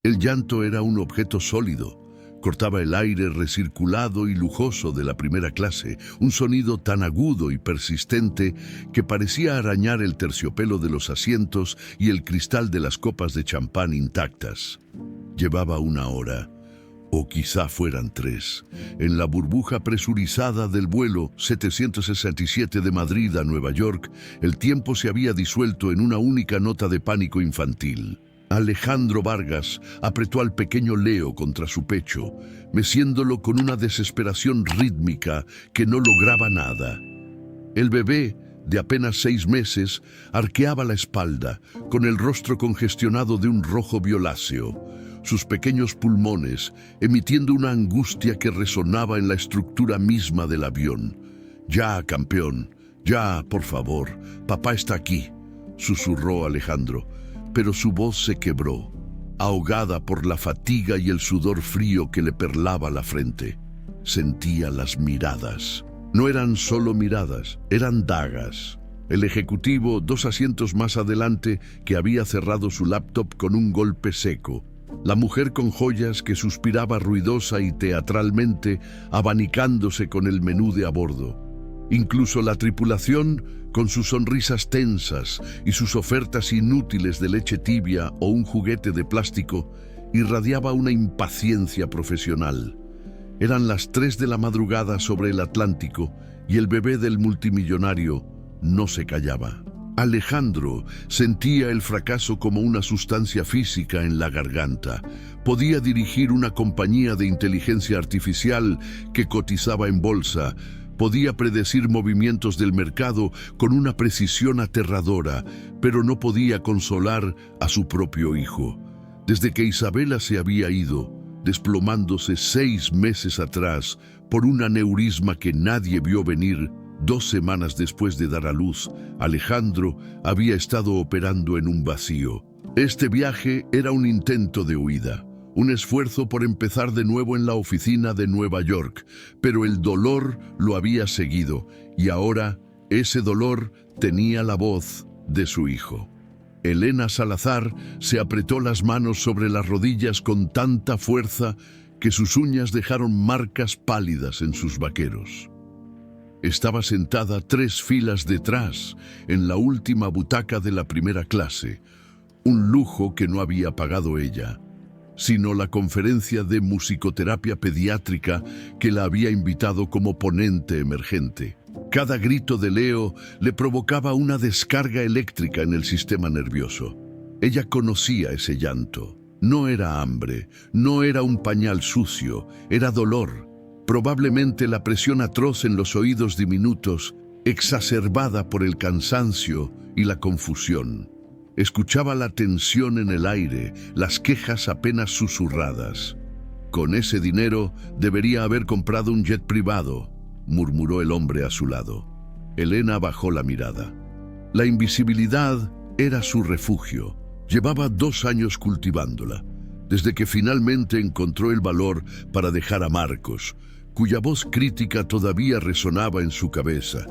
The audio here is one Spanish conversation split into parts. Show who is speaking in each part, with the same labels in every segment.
Speaker 1: El llanto era un objeto sólido. Cortaba el aire recirculado y lujoso de la primera clase, un sonido tan agudo y persistente que parecía arañar el terciopelo de los asientos y el cristal de las copas de champán intactas. Llevaba 1 hora, o quizá fueran 3, en la burbuja presurizada del vuelo 767 de Madrid a Nueva York. El tiempo se había disuelto en una única nota de pánico infantil. Alejandro Vargas apretó al pequeño Leo contra su pecho, meciéndolo con una desesperación rítmica que no lograba nada. El bebé, de apenas 6 meses, arqueaba la espalda, con el rostro congestionado de un rojo violáceo, sus pequeños pulmones emitiendo una angustia que resonaba en la estructura misma del avión. «Ya, campeón, ya, por favor, papá está aquí», susurró Alejandro. Pero su voz se quebró, ahogada por la fatiga y el sudor frío que le perlaba la frente. Sentía las miradas. No eran solo miradas, eran dagas. El ejecutivo, 2 asientos más adelante, que había cerrado su laptop con un golpe seco. La mujer con joyas que suspiraba ruidosa y teatralmente, abanicándose con el menú de a bordo. Incluso la tripulación, con sus sonrisas tensas y sus ofertas inútiles de leche tibia o un juguete de plástico, irradiaba una impaciencia profesional. Eran las 3 de la madrugada sobre el Atlántico y el bebé del multimillonario no se callaba. Alejandro sentía el fracaso como una sustancia física en la garganta. Podía dirigir una compañía de inteligencia artificial que cotizaba en bolsa. Podía predecir movimientos del mercado con una precisión aterradora, pero no podía consolar a su propio hijo. Desde que Isabela se había ido, desplomándose 6 meses atrás por un aneurisma que nadie vio venir, 2 semanas después de dar a luz, Alejandro había estado operando en un vacío. Este viaje era un intento de huida. Un esfuerzo por empezar de nuevo en la oficina de Nueva York, pero el dolor lo había seguido y ahora ese dolor tenía la voz de su hijo. Elena Salazar se apretó las manos sobre las rodillas con tanta fuerza que sus uñas dejaron marcas pálidas en sus vaqueros. Estaba sentada 3 filas detrás, en la última butaca de la primera clase, un lujo que no había pagado ella, sino la conferencia de musicoterapia pediátrica que la había invitado como ponente emergente. Cada grito de Leo le provocaba una descarga eléctrica en el sistema nervioso. Ella conocía ese llanto. No era hambre, no era un pañal sucio, era dolor. Probablemente la presión atroz en los oídos diminutos, exacerbada por el cansancio y la confusión. Escuchaba la tensión en el aire, las quejas apenas susurradas. «Con ese dinero debería haber comprado un jet privado», murmuró el hombre a su lado. Elena bajó la mirada. La invisibilidad era su refugio. Llevaba 2 años cultivándola, desde que finalmente encontró el valor para dejar a Marcos, cuya voz crítica todavía resonaba en su cabeza,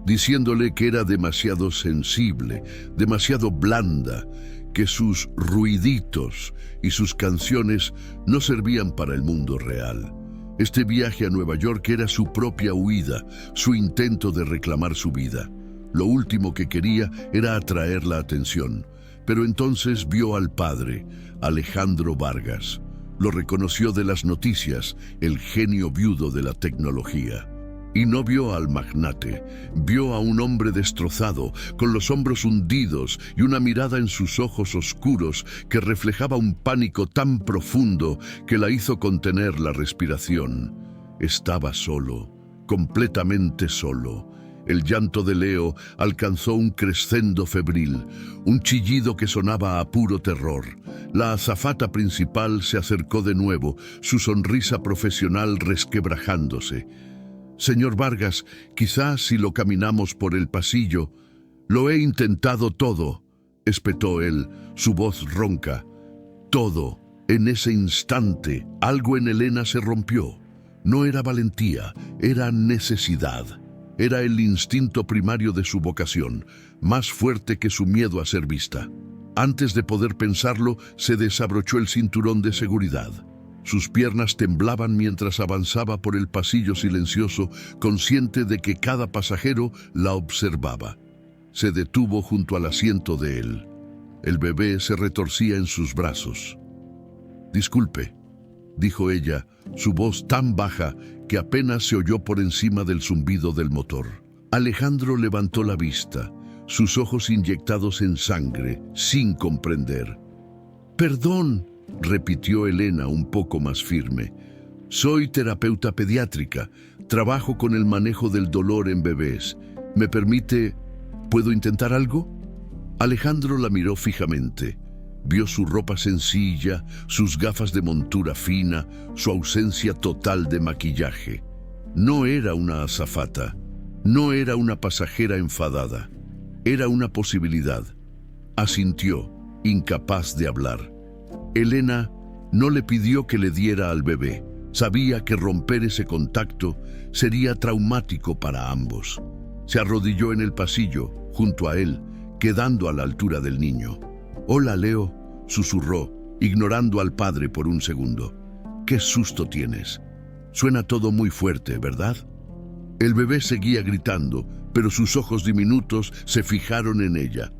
Speaker 1: diciéndole que era demasiado sensible, demasiado blanda, que sus ruiditos y sus canciones no servían para el mundo real. Este viaje a Nueva York era su propia huida, su intento de reclamar su vida. Lo último que quería era atraer la atención, pero entonces vio al padre, Alejandro Vargas. Lo reconoció de las noticias, el genio viudo de la tecnología. Y no vio al magnate, vio a un hombre destrozado, con los hombros hundidos y una mirada en sus ojos oscuros que reflejaba un pánico tan profundo que la hizo contener la respiración. Estaba solo, completamente solo. El llanto de Leo alcanzó un crescendo febril, un chillido que sonaba a puro terror. La azafata principal se acercó de nuevo, su sonrisa profesional resquebrajándose. «Señor Vargas, quizás si lo caminamos por el pasillo». «Lo he intentado todo», espetó él, su voz ronca. «Todo». En ese instante, algo en Elena se rompió. No era valentía, era necesidad. Era el instinto primario de su vocación, más fuerte que su miedo a ser vista. Antes de poder pensarlo, se desabrochó el cinturón de seguridad. Sus piernas temblaban mientras avanzaba por el pasillo silencioso, consciente de que cada pasajero la observaba. Se detuvo junto al asiento de él. El bebé se retorcía en sus brazos. «Disculpe», dijo ella, su voz tan baja que apenas se oyó por encima del zumbido del motor. Alejandro levantó la vista, sus ojos inyectados en sangre, sin comprender. «Perdón», repitió Elena un poco más firme. «Soy terapeuta pediátrica. Trabajo con el manejo del dolor en bebés. ¿Me permite? ¿Puedo intentar algo?» Alejandro la miró fijamente. Vio su ropa sencilla, sus gafas de montura fina, su ausencia total de maquillaje. No era una azafata, no era una pasajera enfadada. Era una posibilidad. Asintió, incapaz de hablar. Elena no le pidió que le diera al bebé. Sabía que romper ese contacto sería traumático para ambos. Se arrodilló en el pasillo, junto a él, quedando a la altura del niño. «Hola, Leo», susurró, ignorando al padre por un segundo. «Qué susto tienes. Suena todo muy fuerte, ¿verdad?» El bebé seguía gritando, pero sus ojos diminutos se fijaron en ella.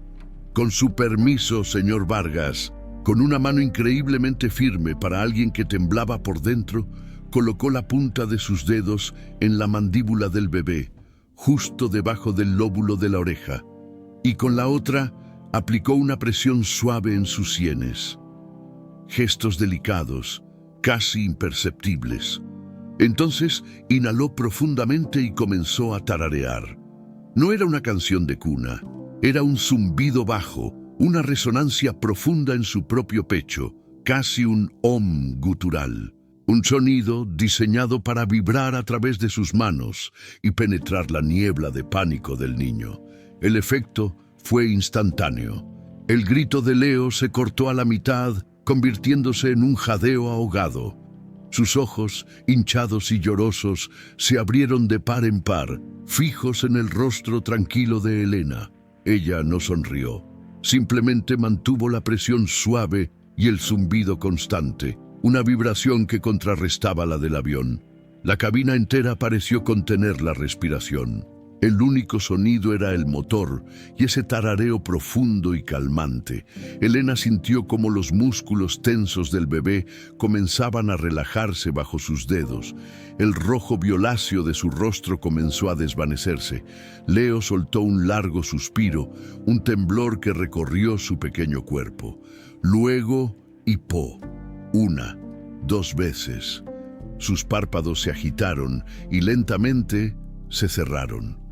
Speaker 1: «Con su permiso, señor Vargas». Con una mano increíblemente firme para alguien que temblaba por dentro, colocó la punta de sus dedos en la mandíbula del bebé, justo debajo del lóbulo de la oreja, y con la otra aplicó una presión suave en sus sienes. Gestos delicados, casi imperceptibles. Entonces inhaló profundamente y comenzó a tararear. No era una canción de cuna, era un zumbido bajo, una resonancia profunda en su propio pecho, casi un om gutural. Un sonido diseñado para vibrar a través de sus manos y penetrar la niebla de pánico del niño. El efecto fue instantáneo. El grito de Leo se cortó a la mitad, convirtiéndose en un jadeo ahogado. Sus ojos, hinchados y llorosos, se abrieron de par en par, fijos en el rostro tranquilo de Elena. Ella no sonrió. Simplemente mantuvo la presión suave y el zumbido constante, una vibración que contrarrestaba la del avión. La cabina entera pareció contener la respiración. El único sonido era el motor y ese tarareo profundo y calmante. Elena sintió como los músculos tensos del bebé comenzaban a relajarse bajo sus dedos. El rojo violáceo de su rostro comenzó a desvanecerse. Leo soltó un largo suspiro, un temblor que recorrió su pequeño cuerpo. Luego hipó. 1, 2 veces. Sus párpados se agitaron y lentamente se cerraron.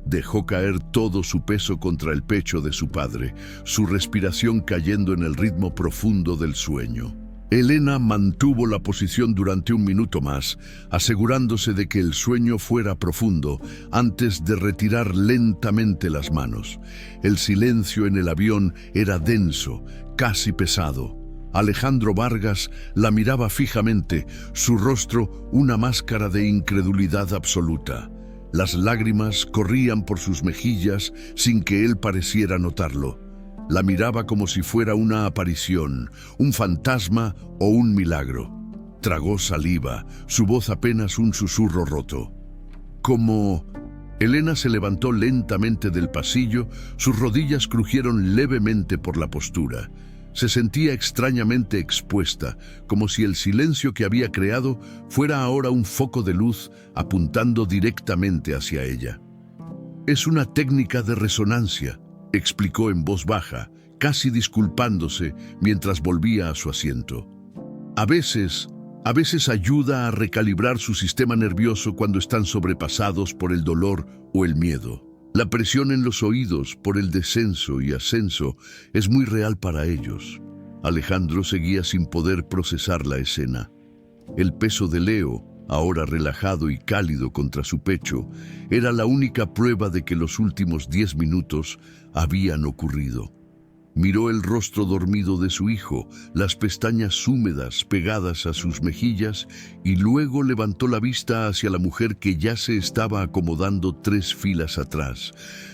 Speaker 1: Dejó caer todo su peso contra el pecho de su padre, su respiración cayendo en el ritmo profundo del sueño. Elena mantuvo la posición durante 1 minuto más, asegurándose de que el sueño fuera profundo antes de retirar lentamente las manos. El silencio en el avión era denso, casi pesado. Alejandro Vargas la miraba fijamente, su rostro una máscara de incredulidad absoluta. Las lágrimas corrían por sus mejillas sin que él pareciera notarlo. La miraba como si fuera una aparición, un fantasma o un milagro. Tragó saliva, su voz apenas un susurro roto. Como... Elena se levantó lentamente del pasillo, sus rodillas crujieron levemente por la postura. Se sentía extrañamente expuesta, como si el silencio que había creado fuera ahora un foco de luz apuntando directamente hacia ella. «Es una técnica de resonancia», explicó en voz baja, casi disculpándose mientras volvía a su asiento. A veces ayuda a recalibrar su sistema nervioso cuando están sobrepasados por el dolor o el miedo. La presión en los oídos por el descenso y ascenso es muy real para ellos. Alejandro seguía sin poder procesar la escena. El peso de Leo, ahora relajado y cálido contra su pecho, era la única prueba de que los últimos 10 minutos habían ocurrido. Miró el rostro dormido de su hijo, las pestañas húmedas pegadas a sus mejillas, y luego levantó la vista hacia la mujer que ya se estaba acomodando 3 filas atrás,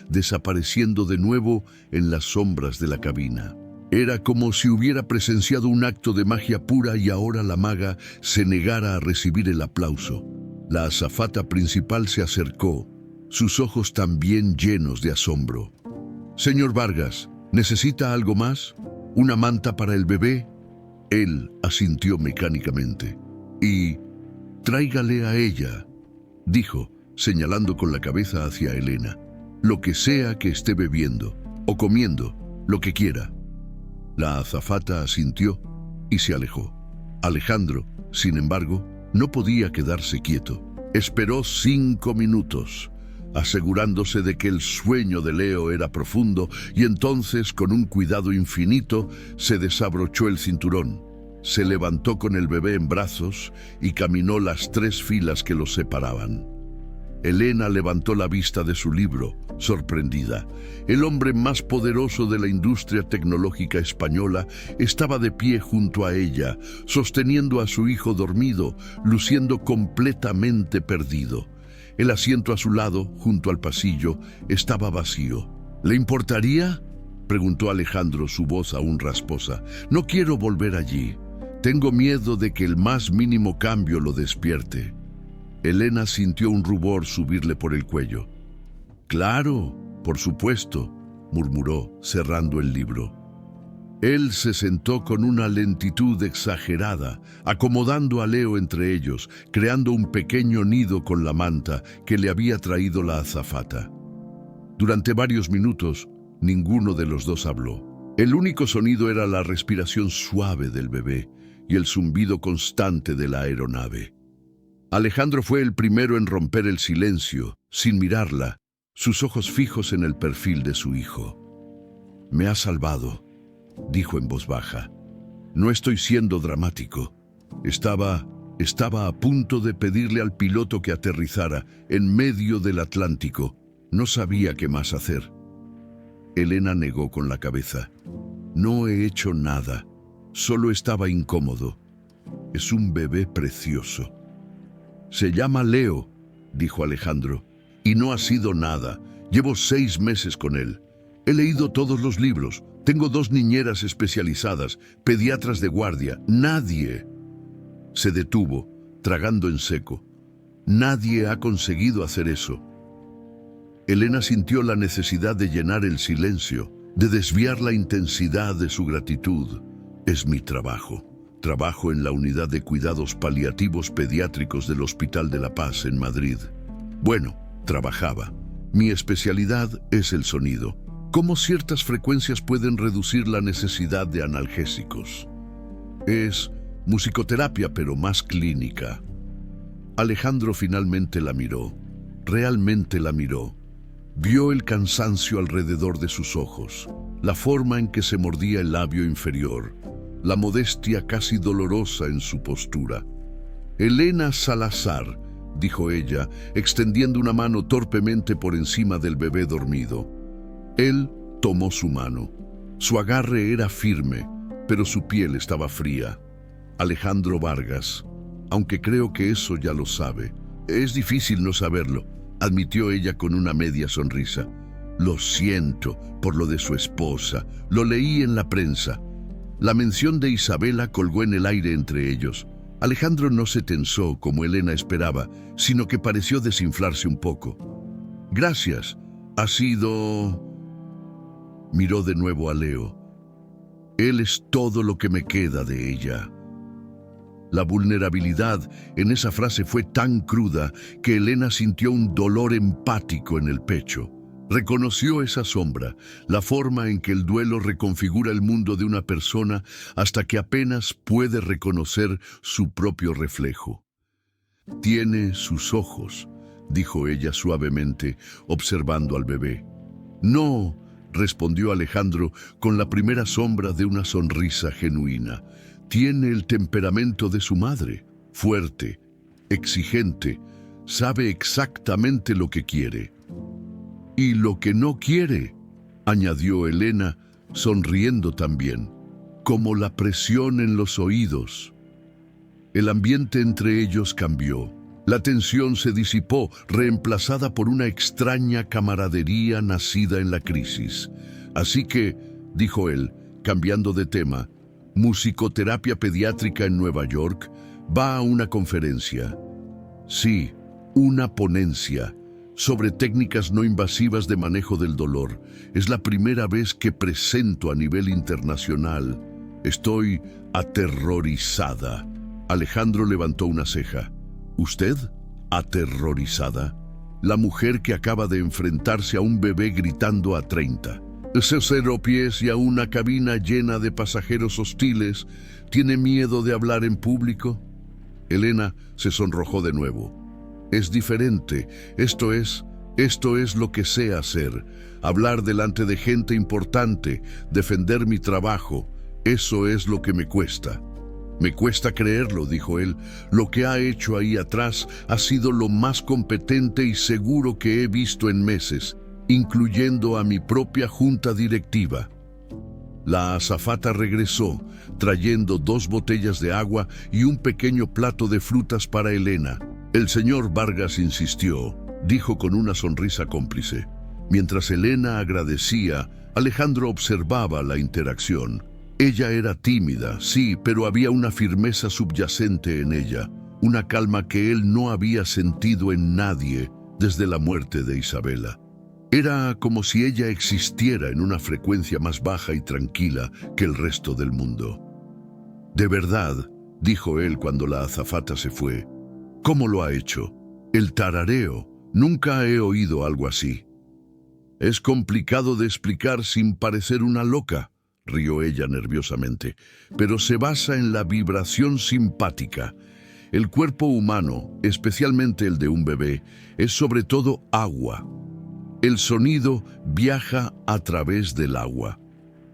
Speaker 1: desapareciendo de nuevo en las sombras de la cabina. Era como si hubiera presenciado un acto de magia pura y ahora la maga se negara a recibir el aplauso. La azafata principal se acercó, sus ojos también llenos de asombro. «Señor Vargas, ¿necesita algo más? ¿Una manta para el bebé?» Él asintió mecánicamente. «Y tráigale a ella», dijo, señalando con la cabeza hacia Elena. «Lo que sea que esté bebiendo o comiendo, lo que quiera». La azafata asintió y se alejó. Alejandro, sin embargo, no podía quedarse quieto. Esperó 5 minutos, asegurándose de que el sueño de Leo era profundo, y entonces, con un cuidado infinito, se desabrochó el cinturón. Se levantó con el bebé en brazos y caminó las 3 filas que los separaban. Elena levantó la vista de su libro, sorprendida. El hombre más poderoso de la industria tecnológica española estaba de pie junto a ella, sosteniendo a su hijo dormido, luciendo completamente perdido. El asiento a su lado, junto al pasillo, estaba vacío. «¿Le importaría?», preguntó Alejandro, su voz aún rasposa. «No quiero volver allí. Tengo miedo de que el más mínimo cambio lo despierte». Elena sintió un rubor subirle por el cuello. «Claro, por supuesto», murmuró, cerrando el libro. Él se sentó con una lentitud exagerada, acomodando a Leo entre ellos, creando un pequeño nido con la manta que le había traído la azafata. Durante varios minutos, ninguno de los dos habló. El único sonido era la respiración suave del bebé y el zumbido constante de la aeronave. Alejandro fue el primero en romper el silencio, sin mirarla, sus ojos fijos en el perfil de su hijo. «Me ha salvado», dijo en voz baja. «No estoy siendo dramático. Estaba a punto de pedirle al piloto que aterrizara en medio del Atlántico. No sabía qué más hacer». Elena negó con la cabeza. «No he hecho nada. Solo estaba incómodo. Es un bebé precioso». «Se llama Leo», dijo Alejandro, «y no ha sido nada. Llevo 6 meses con él. He leído todos los libros. Tengo 2 niñeras especializadas, pediatras de guardia. Nadie». Se detuvo, tragando en seco. «Nadie ha conseguido hacer eso». Elena sintió la necesidad de llenar el silencio, de desviar la intensidad de su gratitud. «Es mi trabajo. Trabajo en la unidad de cuidados paliativos pediátricos del Hospital de la Paz en Madrid. Bueno, trabajaba. Mi especialidad es el sonido. Cómo ciertas frecuencias pueden reducir la necesidad de analgésicos. Es musicoterapia, pero más clínica». Alejandro finalmente la miró. Realmente la miró. Vio el cansancio alrededor de sus ojos, la forma en que se mordía el labio inferior, la modestia casi dolorosa en su postura. «Elena Salazar», dijo ella, extendiendo una mano torpemente por encima del bebé dormido. Él tomó su mano. Su agarre era firme, pero su piel estaba fría. «Alejandro Vargas, aunque creo que eso ya lo sabe. Es difícil no saberlo», admitió ella con una media sonrisa. «Lo siento por lo de su esposa. Lo leí en la prensa». La mención de Isabela colgó en el aire entre ellos. Alejandro no se tensó como Elena esperaba, sino que pareció desinflarse un poco. «Gracias. Ha sido...». Miró de nuevo a Leo. «Él es todo lo que me queda de ella». La vulnerabilidad en esa frase fue tan cruda que Elena sintió un dolor empático en el pecho. Reconoció esa sombra, la forma en que el duelo reconfigura el mundo de una persona hasta que apenas puede reconocer su propio reflejo. «Tiene sus ojos», dijo ella suavemente, observando al bebé. «No», respondió Alejandro con la primera sombra de una sonrisa genuina. «Tiene el temperamento de su madre, fuerte, exigente, sabe exactamente lo que quiere». «Y lo que no quiere», añadió Elena, sonriendo también, «como la presión en los oídos». El ambiente entre ellos cambió. La tensión se disipó, reemplazada por una extraña camaradería nacida en la crisis. «Así que», dijo él, cambiando de tema, musicoterapia pediátrica en Nueva York, va a una conferencia. Sí, una ponencia sobre técnicas no invasivas de manejo del dolor. Es la primera vez que presento a nivel internacional. Estoy aterrorizada. Alejandro levantó una ceja. ¿Usted? ¿Aterrorizada? La mujer que acaba de enfrentarse a un bebé gritando a 30. Esos 0 pies y a una cabina llena de pasajeros hostiles, ¿tiene miedo de hablar en público? Elena se sonrojó de nuevo. Es diferente. Esto es lo que sé hacer. Hablar delante de gente importante, defender mi trabajo. Eso es lo que me cuesta. Me cuesta creerlo, dijo él. Lo que ha hecho ahí atrás ha sido lo más competente y seguro que he visto en meses, incluyendo a mi propia junta directiva. La azafata regresó, trayendo 2 botellas de agua y un pequeño plato de frutas para Elena. El señor Vargas insistió, dijo con una sonrisa cómplice. Mientras Elena agradecía, Alejandro observaba la interacción. Ella era tímida, sí, pero había una firmeza subyacente en ella, una calma que él no había sentido en nadie desde la muerte de Isabela. Era como si ella existiera en una frecuencia más baja y tranquila que el resto del mundo. De verdad, dijo él cuando la azafata se fue. ¿Cómo lo ha hecho? El tarareo. Nunca he oído algo así. Es complicado de explicar sin parecer una loca, rió ella nerviosamente, pero se basa en la vibración simpática. El cuerpo humano, especialmente el de un bebé, es sobre todo agua. El sonido viaja a través del agua.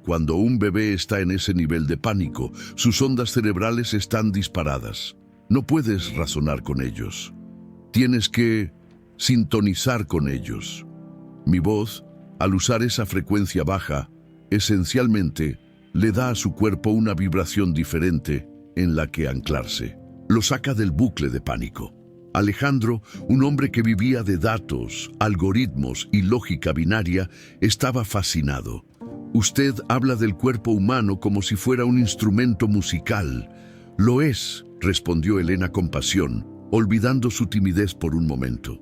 Speaker 1: Cuando un bebé está en ese nivel de pánico, sus ondas cerebrales están disparadas. No puedes razonar con ellos. Tienes que sintonizar con ellos. Mi voz, al usar esa frecuencia baja, esencialmente le da a su cuerpo una vibración diferente en la que anclarse. Lo saca del bucle de pánico. Alejandro, un hombre que vivía de datos, algoritmos y lógica binaria, estaba fascinado. Usted habla del cuerpo humano como si fuera un instrumento musical. Lo es, respondió Elena con pasión, olvidando su timidez por un momento.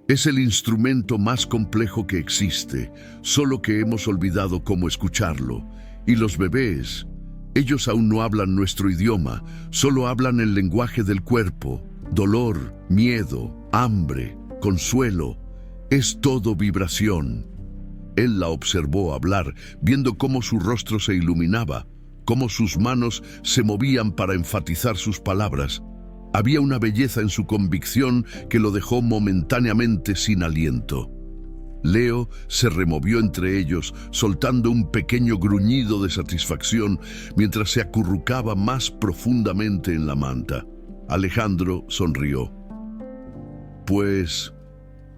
Speaker 1: Es el instrumento más complejo que existe, solo que hemos olvidado cómo escucharlo. Y los bebés, ellos aún no hablan nuestro idioma, solo hablan el lenguaje del cuerpo. Dolor, miedo, hambre, consuelo, es todo vibración. Él la observó hablar, viendo cómo su rostro se iluminaba, cómo sus manos se movían para enfatizar sus palabras. Había una belleza en su convicción que lo dejó momentáneamente sin aliento. Leo se removió entre ellos, soltando un pequeño gruñido de satisfacción mientras se acurrucaba más profundamente en la manta. Alejandro sonrió. Pues,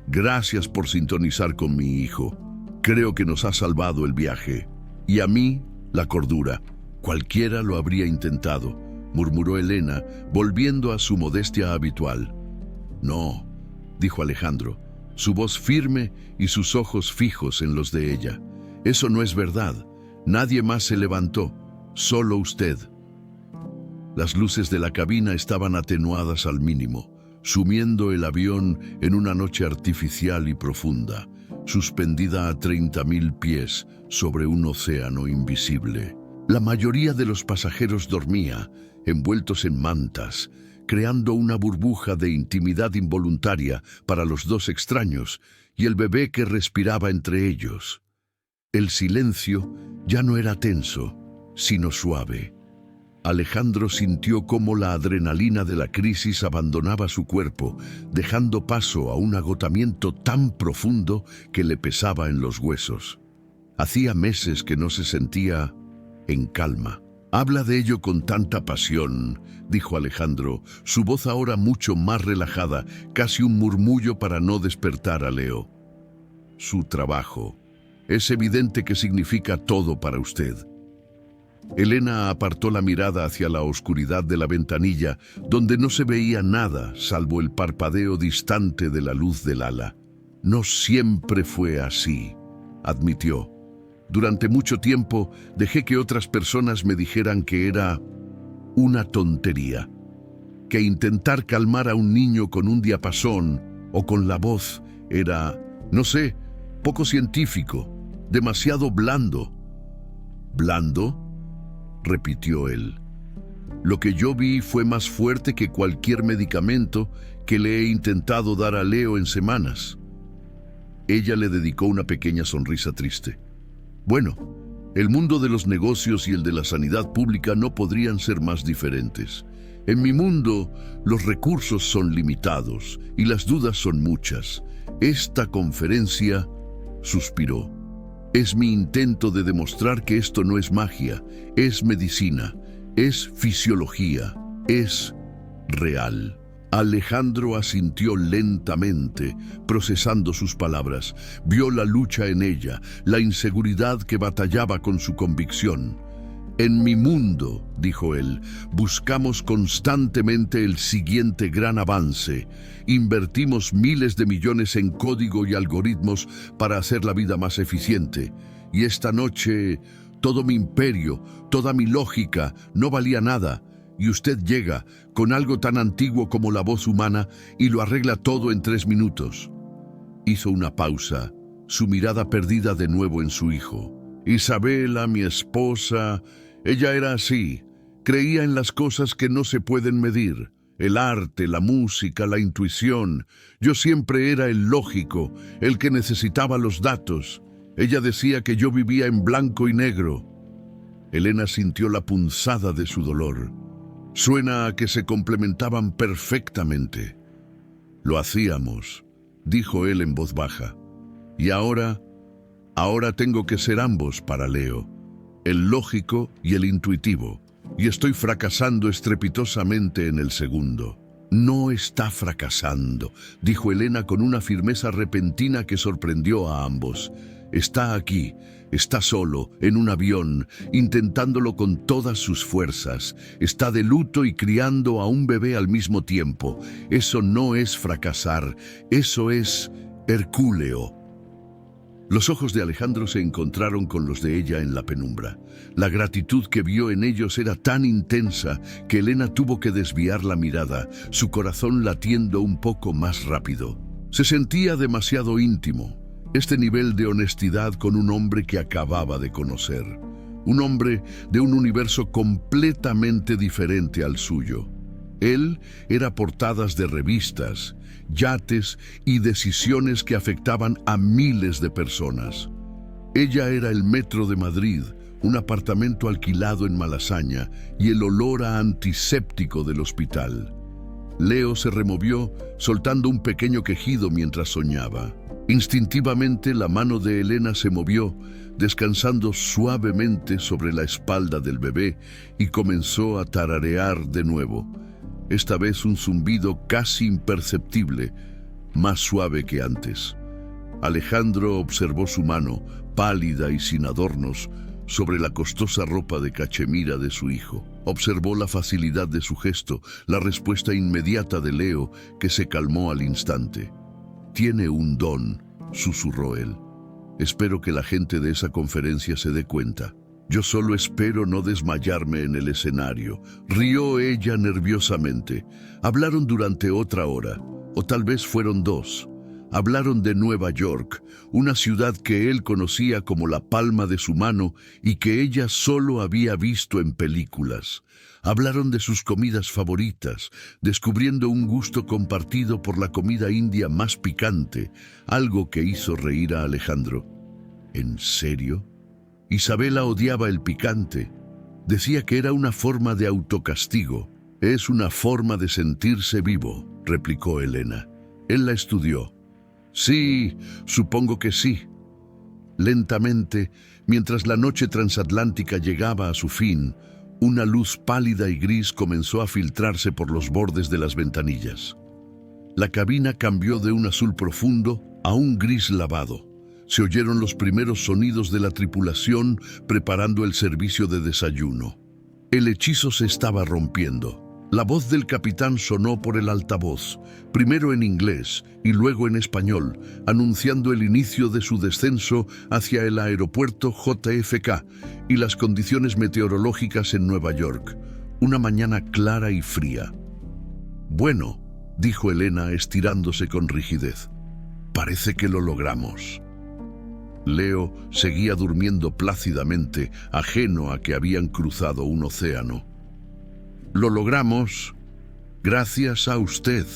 Speaker 1: gracias por sintonizar con mi hijo. Creo que nos ha salvado el viaje. Y a mí, la cordura. Cualquiera lo habría intentado, murmuró Elena, volviendo a su modestia habitual. No, dijo Alejandro, su voz firme y sus ojos fijos en los de ella. Eso no es verdad. Nadie más se levantó, solo usted. Las luces de la cabina estaban atenuadas al mínimo, sumiendo el avión en una noche artificial y profunda, suspendida a 30.000 pies sobre un océano invisible. La mayoría de los pasajeros dormía, envueltos en mantas, creando una burbuja de intimidad involuntaria para los 2 extraños y el bebé que respiraba entre ellos. El silencio ya no era tenso, sino suave. Alejandro sintió cómo la adrenalina de la crisis abandonaba su cuerpo, dejando paso a un agotamiento tan profundo que le pesaba en los huesos. Hacía meses que no se sentía en calma. Habla de ello con tanta pasión, dijo Alejandro, su voz ahora mucho más relajada, casi un murmullo para no despertar a Leo. Su trabajo. Es evidente que significa todo para usted. Elena apartó la mirada hacia la oscuridad de la ventanilla, donde no se veía nada, salvo el parpadeo distante de la luz del ala. No siempre fue así, admitió. Durante mucho tiempo dejé que otras personas me dijeran que era una tontería, que intentar calmar a un niño con un diapasón o con la voz era, no sé, poco científico, demasiado blando. ¿Blando?, repitió él. Lo que yo vi fue más fuerte que cualquier medicamento que le he intentado dar a Leo en semanas. Ella le dedicó una pequeña sonrisa triste. Bueno, el mundo de los negocios y el de la sanidad pública no podrían ser más diferentes. En mi mundo, los recursos son limitados y las dudas son muchas. Esta conferencia, suspiró, es mi intento de demostrar que esto no es magia, es medicina, es fisiología, es real. Alejandro asintió lentamente, procesando sus palabras. Vio la lucha en ella, la inseguridad que batallaba con su convicción. En mi mundo, dijo él, buscamos constantemente el siguiente gran avance. Invertimos miles de millones en código y algoritmos para hacer la vida más eficiente. Y esta noche, todo mi imperio, toda mi lógica, no valía nada. Y usted llega con algo tan antiguo como la voz humana y lo arregla todo en 3 minutos. Hizo una pausa, su mirada perdida de nuevo en su hijo. Isabela, mi esposa, ella era así. Creía en las cosas que no se pueden medir. El arte, la música, la intuición. Yo siempre era el lógico, el que necesitaba los datos. Ella decía que yo vivía en blanco y negro. Elena sintió la punzada de su dolor. Suena a que se complementaban perfectamente. Lo hacíamos, dijo él en voz baja. Y ahora tengo que ser ambos para Leo, el lógico y el intuitivo, y estoy fracasando estrepitosamente en el segundo. No está fracasando, dijo Elena con una firmeza repentina que sorprendió a ambos. Está aquí, está solo, en un avión, intentándolo con todas sus fuerzas. Está de luto y criando a un bebé al mismo tiempo. Eso no es fracasar, eso es hercúleo. Los ojos de Alejandro se encontraron con los de ella en la penumbra. La gratitud que vio en ellos era tan intensa que Elena tuvo que desviar la mirada, su corazón latiendo un poco más rápido. Se sentía demasiado íntimo. Este nivel de honestidad con un hombre que acababa de conocer. Un hombre de un universo completamente diferente al suyo. Él era portadas de revistas, yates y decisiones que afectaban a miles de personas. Ella era el metro de Madrid, un apartamento alquilado en Malasaña y el olor a antiséptico del hospital. Leo se removió, soltando un pequeño quejido mientras soñaba. Instintivamente la mano de Elena se movió, descansando suavemente sobre la espalda del bebé, y comenzó a tararear de nuevo. Esta vez un zumbido casi imperceptible, más suave que antes. Alejandro observó su mano, pálida y sin adornos, sobre la costosa ropa de cachemira de su hijo. Observó la facilidad de su gesto, la respuesta inmediata de Leo, que se calmó al instante. «Tiene un don», susurró él. «Espero que la gente de esa conferencia se dé cuenta. Yo solo espero no desmayarme en el escenario». Rió ella nerviosamente. Hablaron durante otra hora, o tal vez fueron 2. Hablaron de Nueva York, una ciudad que él conocía como la palma de su mano y que ella solo había visto en películas. Hablaron de sus comidas favoritas, descubriendo un gusto compartido por la comida india más picante, algo que hizo reír a Alejandro. ¿En serio? Isabela odiaba el picante. Decía que era una forma de autocastigo. «Es una forma de sentirse vivo», replicó Elena. Él la estudió. «Sí, supongo que sí». Lentamente, mientras la noche transatlántica llegaba a su fin, una luz pálida y gris comenzó a filtrarse por los bordes de las ventanillas. La cabina cambió de un azul profundo a un gris lavado. Se oyeron los primeros sonidos de la tripulación preparando el servicio de desayuno. El hechizo se estaba rompiendo. La voz del capitán sonó por el altavoz, primero en inglés y luego en español, anunciando el inicio de su descenso hacia el aeropuerto JFK y las condiciones meteorológicas en Nueva York. Una mañana clara y fría. «Bueno», dijo Elena estirándose con rigidez, «parece que lo logramos». Leo seguía durmiendo plácidamente, ajeno a que habían cruzado un océano. «Lo logramos gracias a usted»,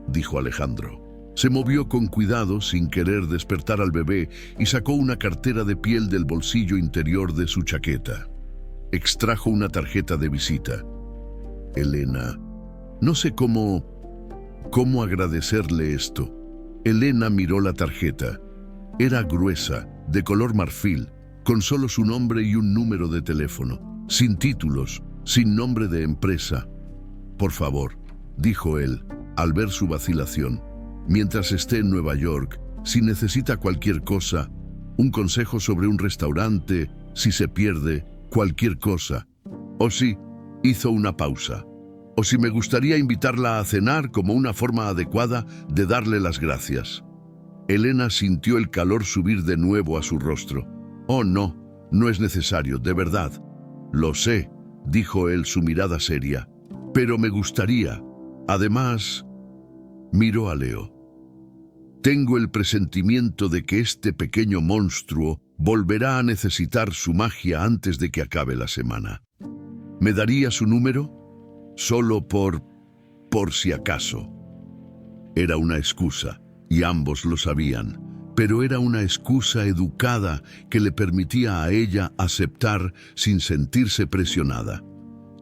Speaker 1: dijo Alejandro. Se movió con cuidado sin querer despertar al bebé y sacó una cartera de piel del bolsillo interior de su chaqueta. Extrajo una tarjeta de visita. «Elena, no sé cómo agradecerle esto». Elena miró la tarjeta. Era gruesa, de color marfil, con solo su nombre y un número de teléfono, sin títulos, sin nombre de empresa. «Por favor», dijo él, al ver su vacilación, «mientras esté en Nueva York, si necesita cualquier cosa, un consejo sobre un restaurante, si se pierde, cualquier cosa. O si», hizo una pausa, «o si me gustaría invitarla a cenar como una forma adecuada de darle las gracias». Elena sintió el calor subir de nuevo a su rostro. «Oh, no, no es necesario, de verdad». «Lo sé», dijo él, su mirada seria, «pero me gustaría. Además», miró a Leo, «tengo el presentimiento de que este pequeño monstruo volverá a necesitar su magia antes de que acabe la semana. ¿Me daría su número? Solo por si acaso». Era una excusa, y ambos lo sabían, pero era una excusa educada que le permitía a ella aceptar sin sentirse presionada.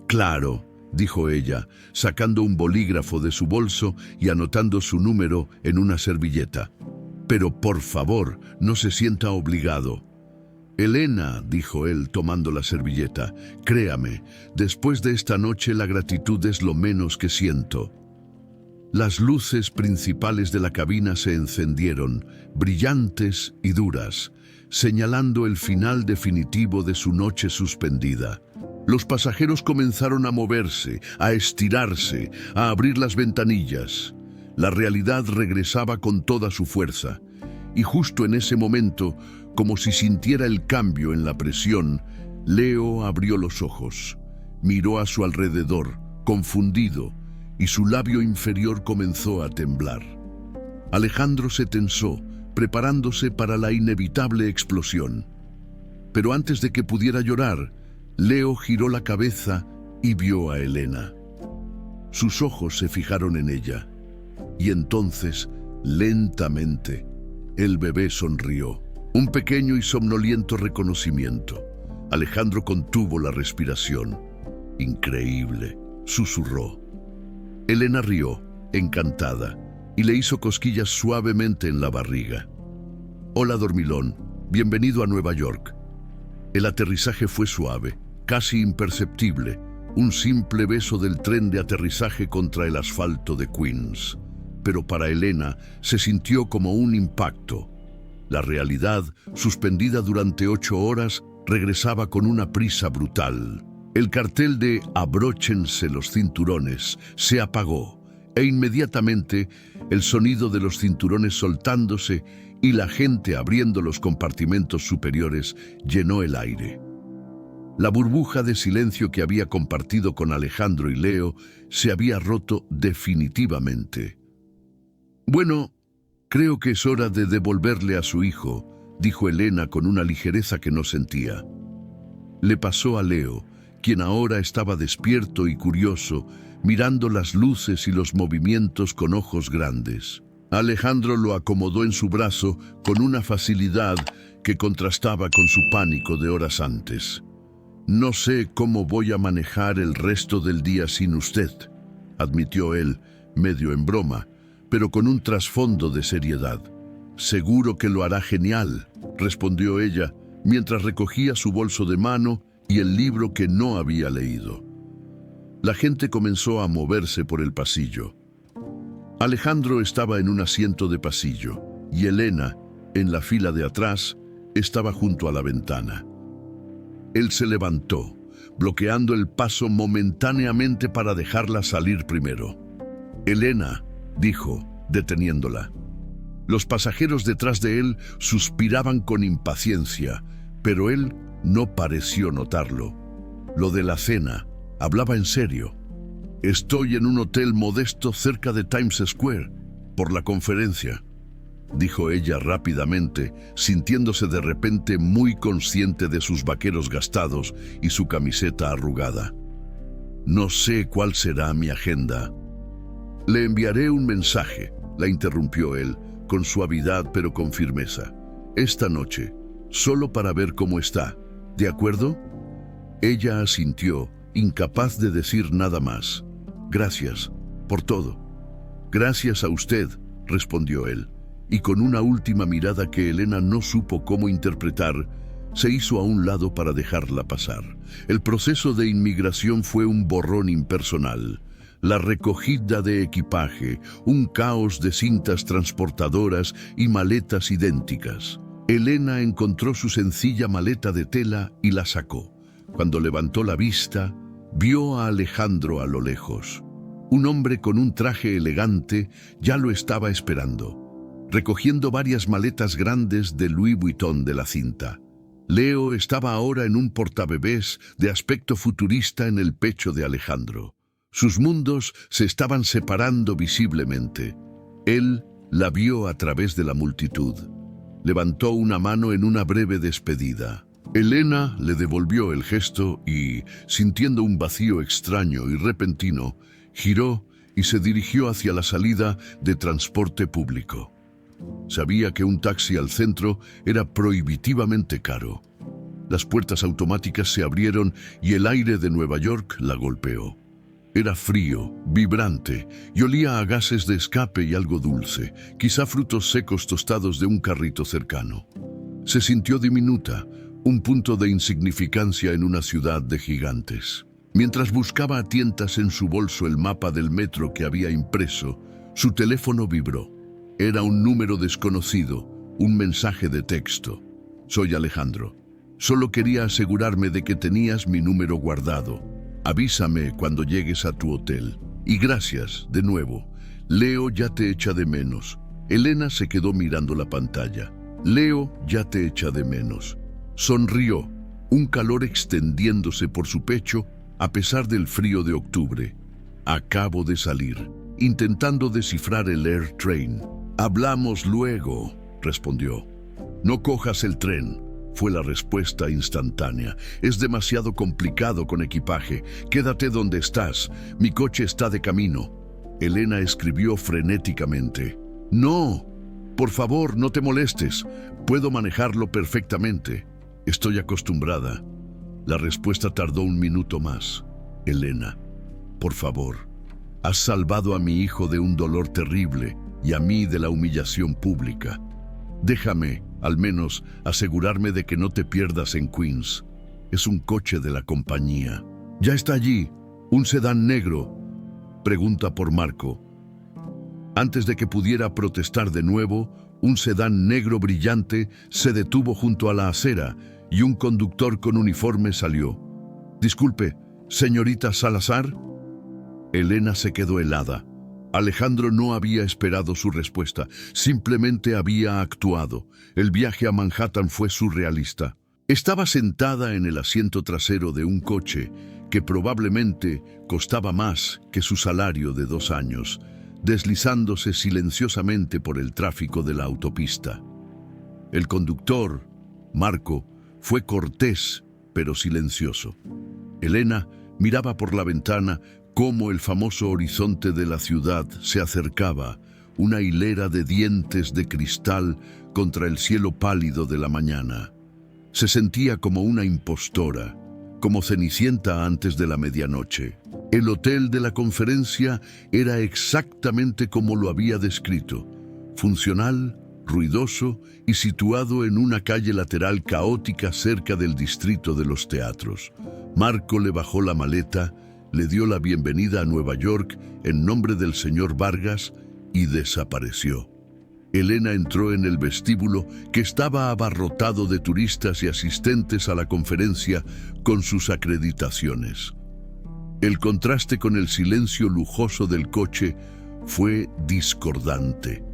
Speaker 1: «Claro», dijo ella, sacando un bolígrafo de su bolso y anotando su número en una servilleta. «Pero por favor, no se sienta obligado». «Elena», dijo él tomando la servilleta, «créame, después de esta noche la gratitud es lo menos que siento». Las luces principales de la cabina se encendieron, brillantes y duras, señalando el final definitivo de su noche suspendida. Los pasajeros comenzaron a moverse, a estirarse, a abrir las ventanillas. La realidad regresaba con toda su fuerza, y justo en ese momento, como si sintiera el cambio en la presión, Leo abrió los ojos, miró a su alrededor, confundido, y su labio inferior comenzó a temblar. Alejandro se tensó, preparándose para la inevitable explosión. Pero antes de que pudiera llorar, Leo giró la cabeza y vio a Elena. Sus ojos se fijaron en ella, y entonces, lentamente, el bebé sonrió. Un pequeño y somnoliento reconocimiento. Alejandro contuvo la respiración. «Increíble», susurró. Elena rió, encantada, y le hizo cosquillas suavemente en la barriga. «Hola, dormilón. Bienvenido a Nueva York». El aterrizaje fue suave, casi imperceptible, un simple beso del tren de aterrizaje contra el asfalto de Queens. Pero para Elena se sintió como un impacto. La realidad, suspendida durante 8 horas, regresaba con una prisa brutal. El cartel de «abróchense los cinturones» se apagó, e inmediatamente el sonido de los cinturones soltándose y la gente abriendo los compartimentos superiores llenó el aire. La burbuja de silencio que había compartido con Alejandro y Leo se había roto definitivamente. «Bueno, creo que es hora de devolverle a su hijo», dijo Elena con una ligereza que no sentía. Le pasó a Leo, quien ahora estaba despierto y curioso, mirando las luces y los movimientos con ojos grandes. Alejandro lo acomodó en su brazo con una facilidad que contrastaba con su pánico de horas antes. «No sé cómo voy a manejar el resto del día sin usted», admitió él, medio en broma, pero con un trasfondo de seriedad. «Seguro que lo hará genial», respondió ella, mientras recogía su bolso de mano y el libro que no había leído. La gente comenzó a moverse por el pasillo. Alejandro estaba en un asiento de pasillo y Elena, en la fila de atrás, estaba junto a la ventana. Él se levantó, bloqueando el paso momentáneamente para dejarla salir primero. «Elena», dijo, deteniéndola. Los pasajeros detrás de él suspiraban con impaciencia, pero él no pareció notarlo. Lo de la cena, hablaba en serio. «Estoy en un hotel modesto cerca de Times Square, por la conferencia», dijo ella rápidamente, sintiéndose de repente muy consciente de sus vaqueros gastados y su camiseta arrugada. «No sé cuál será mi agenda». «Le enviaré un mensaje», la interrumpió él, con suavidad pero con firmeza. «Esta noche, solo para ver cómo está, ¿de acuerdo?» Ella asintió, incapaz de decir nada más. «Gracias, por todo». «Gracias a usted», respondió él, y con una última mirada que Elena no supo cómo interpretar, se hizo a un lado para dejarla pasar. El proceso de inmigración fue un borrón impersonal. La recogida de equipaje, un caos de cintas transportadoras y maletas idénticas. Elena encontró su sencilla maleta de tela y la sacó. Cuando levantó la vista, vio a Alejandro a lo lejos. Un hombre con un traje elegante ya lo estaba esperando, recogiendo varias maletas grandes de Louis Vuitton de la cinta. Leo estaba ahora en un portabebés de aspecto futurista en el pecho de Alejandro. Sus mundos se estaban separando visiblemente. Él la vio a través de la multitud. Levantó una mano en una breve despedida. Elena le devolvió el gesto y, sintiendo un vacío extraño y repentino, giró y se dirigió hacia la salida de transporte público. Sabía que un taxi al centro era prohibitivamente caro. Las puertas automáticas se abrieron y el aire de Nueva York la golpeó. Era frío, vibrante, y olía a gases de escape y algo dulce, quizá frutos secos tostados de un carrito cercano. Se sintió diminuta, un punto de insignificancia en una ciudad de gigantes. Mientras buscaba a tientas en su bolso el mapa del metro que había impreso, su teléfono vibró. Era un número desconocido, un mensaje de texto. «Soy Alejandro. Solo quería asegurarme de que tenías mi número guardado. Avísame cuando llegues a tu hotel. Y gracias, de nuevo. Leo ya te echa de menos». Elena se quedó mirando la pantalla. «Leo ya te echa de menos». Sonrió, un calor extendiéndose por su pecho a pesar del frío de octubre. «Acabo de salir, intentando descifrar el Air Train». «Hablamos luego», respondió. «No cojas el tren», fue la respuesta instantánea. «Es demasiado complicado con equipaje. Quédate donde estás. Mi coche está de camino». Elena escribió frenéticamente. «No, por favor, no te molestes. Puedo manejarlo perfectamente. Estoy acostumbrada». La respuesta tardó un minuto más. «Elena, por favor, has salvado a mi hijo de un dolor terrible y a mí de la humillación pública. Déjame, al menos, asegurarme de que no te pierdas en Queens. Es un coche de la compañía». «Ya está allí, un sedán negro», pregunta por Marco. Antes de que pudiera protestar de nuevo, un sedán negro brillante se detuvo junto a la acera y un conductor con uniforme salió. «Disculpe, señorita Salazar». Elena se quedó helada. Alejandro no había esperado su respuesta, simplemente había actuado. El viaje a Manhattan fue surrealista. Estaba sentada en el asiento trasero de un coche que probablemente costaba más que su salario de 2 años, deslizándose silenciosamente por el tráfico de la autopista. El conductor, Marco, fue cortés pero silencioso. Elena miraba por la ventana cómo el famoso horizonte de la ciudad se acercaba, una hilera de dientes de cristal contra el cielo pálido de la mañana. Se sentía como una impostora, como Cenicienta antes de la medianoche. El hotel de la conferencia era exactamente como lo había descrito: funcional, ruidoso y situado en una calle lateral caótica cerca del distrito de los teatros. Marco le bajó la maleta, le dio la bienvenida a Nueva York en nombre del señor Vargas y desapareció. Elena entró en el vestíbulo, que estaba abarrotado de turistas y asistentes a la conferencia con sus acreditaciones. El contraste con el silencio lujoso del coche fue discordante.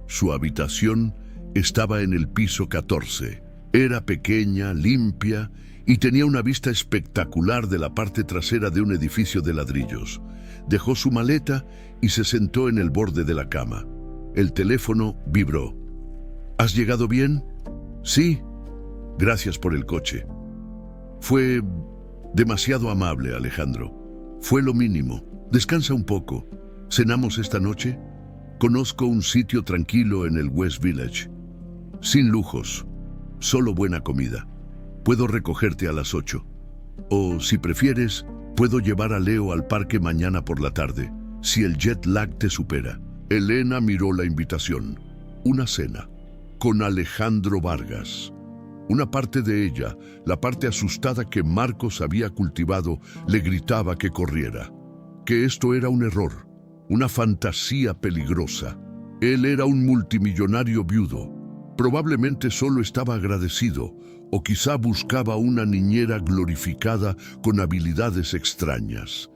Speaker 1: Su habitación estaba en el piso 14. Era pequeña, limpia y tenía una vista espectacular de la parte trasera de un edificio de ladrillos. Dejó su maleta y se sentó en el borde de la cama. El teléfono vibró. ¿Has llegado bien? Sí. Gracias por el coche. Fue demasiado amable, Alejandro. Fue lo mínimo. Descansa un poco. ¿Cenamos esta noche? Conozco un sitio tranquilo en el West Village. Sin lujos, solo buena comida. Puedo recogerte a las 8. O, si prefieres, puedo llevar a Leo al parque mañana por la tarde, si el jet lag te supera. Elena miró la invitación. Una cena, con Alejandro Vargas. Una parte de ella, la parte asustada que Marcos había cultivado, le gritaba que corriera, que esto era un error, una fantasía peligrosa. Él era un multimillonario viudo. Probablemente solo estaba agradecido, o quizá buscaba una niñera glorificada con habilidades extrañas.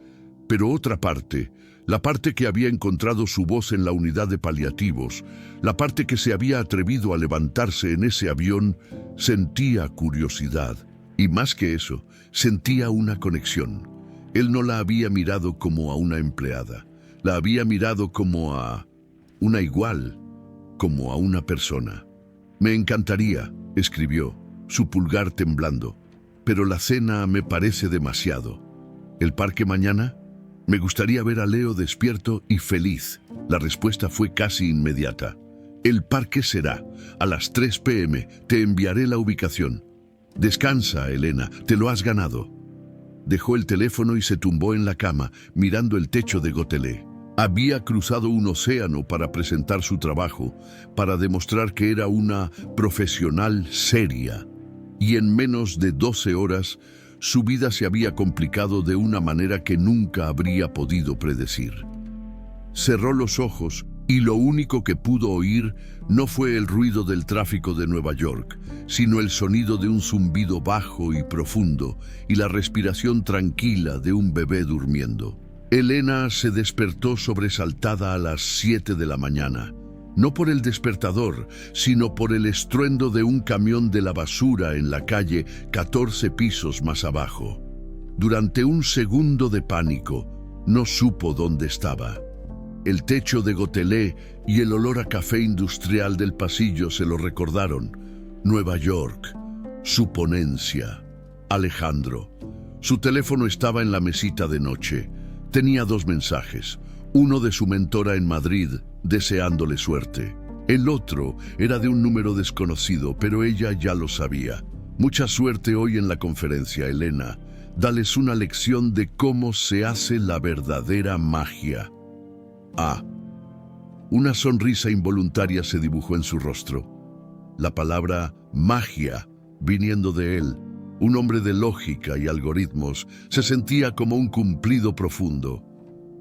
Speaker 1: Pero otra parte, la parte que había encontrado su voz en la unidad de paliativos, la parte que se había atrevido a levantarse en ese avión, sentía curiosidad. Y más que eso, sentía una conexión. Él no la había mirado como a una empleada, la había mirado como a una igual, como a una persona. Me encantaría, escribió, su pulgar temblando, pero la cena me parece demasiado. ¿El parque mañana? Me gustaría ver a Leo despierto y feliz. La respuesta fue casi inmediata. El parque será a las 3 p.m. Te enviaré la ubicación. Descansa, Elena, te lo has ganado. Dejó el teléfono y se tumbó en la cama, mirando el techo de Gotelé. Había cruzado un océano para presentar su trabajo, para demostrar que era una profesional seria. Y en menos de 12 horas, su vida se había complicado de una manera que nunca habría podido predecir. Cerró los ojos y lo único que pudo oír no fue el ruido del tráfico de Nueva York, sino el sonido de un zumbido bajo y profundo y la respiración tranquila de un bebé durmiendo. Elena se despertó sobresaltada a las 7 de la mañana. No por el despertador, sino por el estruendo de un camión de la basura en la calle 14 pisos más abajo. Durante un segundo de pánico, no supo dónde estaba. El techo de Gotelé y el olor a café industrial del pasillo se lo recordaron. Nueva York, su ponencia, Alejandro. Su teléfono estaba en la mesita de noche. Tenía 2 mensajes. Uno de su mentora en Madrid, deseándole suerte. El otro era de un número desconocido, pero ella ya lo sabía. Mucha suerte hoy en la conferencia, Elena. Dales una lección de cómo se hace la verdadera magia. Una sonrisa involuntaria se dibujó en su rostro. La palabra magia, viniendo de él, un hombre de lógica y algoritmos, se sentía como un cumplido profundo.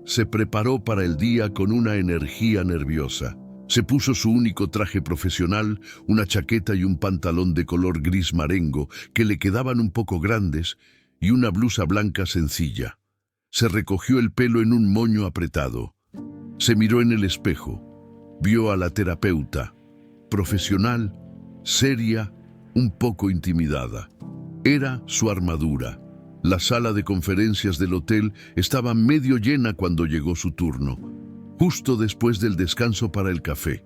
Speaker 1: Se preparó para el día con una energía nerviosa. Se puso su único traje profesional, una chaqueta y un pantalón de color gris marengo que le quedaban un poco grandes y una blusa blanca sencilla. Se recogió el pelo en un moño apretado. Se miró en el espejo. Vio a la terapeuta, profesional, seria, un poco intimidada. Era su armadura. La sala de conferencias del hotel estaba medio llena cuando llegó su turno, justo después del descanso para el café.